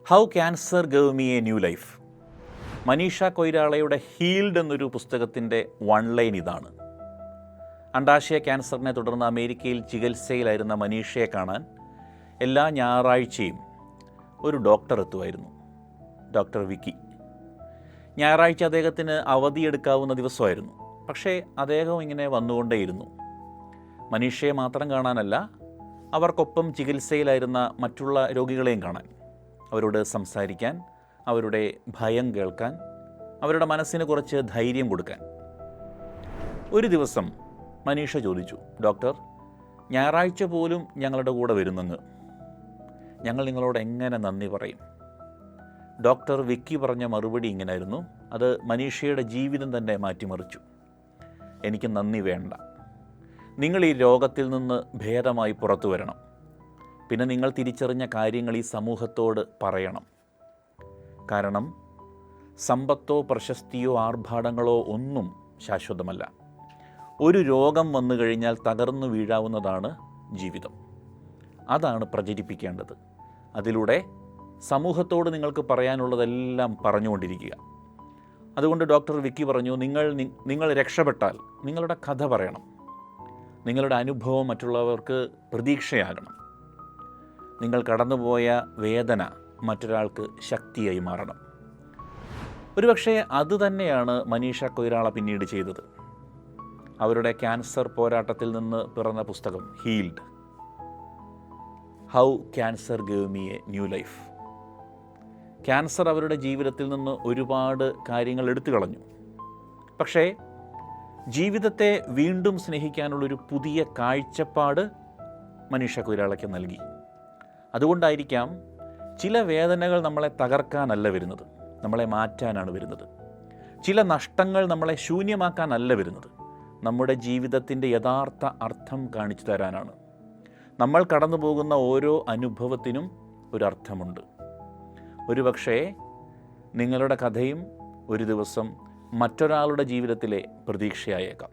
How cancer gave me a new life. Manisha കൊയ്രാളയുടെ healed എന്നൊരു പുസ്തകത്തിൻ്റെ വൺ ലൈൻ ഇതാണ്. അണ്ഡാശയ ക്യാൻസറിനെ തുടർന്ന് അമേരിക്കയിൽ ചികിത്സയിലായിരുന്ന മനീഷയെ കാണാൻ എല്ലാ ഞായറാഴ്ചയും ഒരു ഡോക്ടർ എത്തുമായിരുന്നു, ഡോക്ടർ വിക്കി. ഞായറാഴ്ച അദ്ദേഹത്തിന് അവധിയെടുക്കാവുന്ന ദിവസമായിരുന്നു. പക്ഷേ അദ്ദേഹം ഇങ്ങനെ വന്നുകൊണ്ടേയിരുന്നു. മനീഷയെ മാത്രം കാണാനല്ല, അവർക്കൊപ്പം ചികിത്സയിലായിരുന്ന മറ്റുള്ള രോഗികളെയും കാണാൻ, അവരോട് സംസാരിക്കാൻ, അവരുടെ ഭയം കേൾക്കാൻ, അവരുടെ മനസ്സിന് കുറച്ച് ധൈര്യം കൊടുക്കാൻ. ഒരു ദിവസം മനീഷ ചോദിച്ചു, ഡോക്ടർ, ഞായറാഴ്ച പോലും ഞങ്ങളുടെ കൂടെ വരുന്നെന്ന്, ഞങ്ങൾ നിങ്ങളോട് എങ്ങനെ നന്ദി പറയും? ഡോക്ടർ വിക്കി പറഞ്ഞ മറുപടി ഇങ്ങനായിരുന്നു, അത് മനീഷയുടെ ജീവിതം തന്നെ മാറ്റിമറിച്ചു. എനിക്ക് നന്ദി വേണ്ട, നിങ്ങൾ ഈ രോഗത്തിൽ നിന്ന് ഭേദമായി പുറത്തു വരണം. പിന്നെ നിങ്ങൾ തിരിച്ചറിഞ്ഞ കാര്യങ്ങൾ ഈ സമൂഹത്തോട് പറയണം. കാരണം സമ്പത്തോ പ്രശസ്തിയോ ആർഭാടങ്ങളോ ഒന്നും ശാശ്വതമല്ല. ഒരു രോഗം വന്നു കഴിഞ്ഞാൽ തകർന്നു വീഴാവുന്നതാണ് ജീവിതം. അതാണ് പ്രചരിപ്പിക്കേണ്ടത്. അതിലൂടെ സമൂഹത്തോട് നിങ്ങൾക്ക് പറയാനുള്ളതെല്ലാം പറഞ്ഞുകൊണ്ടിരിക്കുക. അതുകൊണ്ട് ഡോക്ടർ വിക്കി പറഞ്ഞു, നിങ്ങൾ രക്ഷപ്പെട്ടാൽ നിങ്ങളുടെ കഥ പറയണം. നിങ്ങളുടെ അനുഭവം മറ്റുള്ളവർക്ക് പ്രതീക്ഷയാകണം. നിങ്ങൾ കടന്നുപോയ വേദന മറ്റൊരാൾക്ക് ശക്തിയായി മാറണം. ഒരുപക്ഷെ അതുതന്നെയാണ് മനീഷ കൊയ്രാള പിന്നീട് ചെയ്തത്. അവരുടെ ക്യാൻസർ പോരാട്ടത്തിൽ നിന്ന് പിറന്ന പുസ്തകം healed, how cancer gave me a new life. Cancer അവരുടെ ജീവിതത്തിൽ നിന്ന് ഒരുപാട് കാര്യങ്ങൾ എടുത്തു കളഞ്ഞു. പക്ഷേ ജീവിതത്തെ വീണ്ടും സ്നേഹിക്കാനുള്ളൊരു പുതിയ കാഴ്ചപ്പാട് മനീഷ കൊയ്രാളയ്ക്ക് നൽകി. അതുകൊണ്ടായിരിക്കാം ചില വേദനകൾ നമ്മളെ തകർക്കാനല്ല വരുന്നത്, നമ്മളെ മാറ്റാനാണ് വരുന്നത്. ചില നഷ്ടങ്ങൾ നമ്മളെ ശൂന്യമാക്കാനല്ല വരുന്നത്, നമ്മുടെ ജീവിതത്തിൻ്റെ യഥാർത്ഥ അർത്ഥം കാണിച്ചു തരാനാണ്. നമ്മൾ കടന്നു പോകുന്ന ഓരോ അനുഭവത്തിനും ഒരർത്ഥമുണ്ട്. ഒരുപക്ഷേ നിങ്ങളുടെ കഥയും ഒരു ദിവസം മറ്റൊരാളുടെ ജീവിതത്തിലെ പ്രതീക്ഷയായേക്കാം.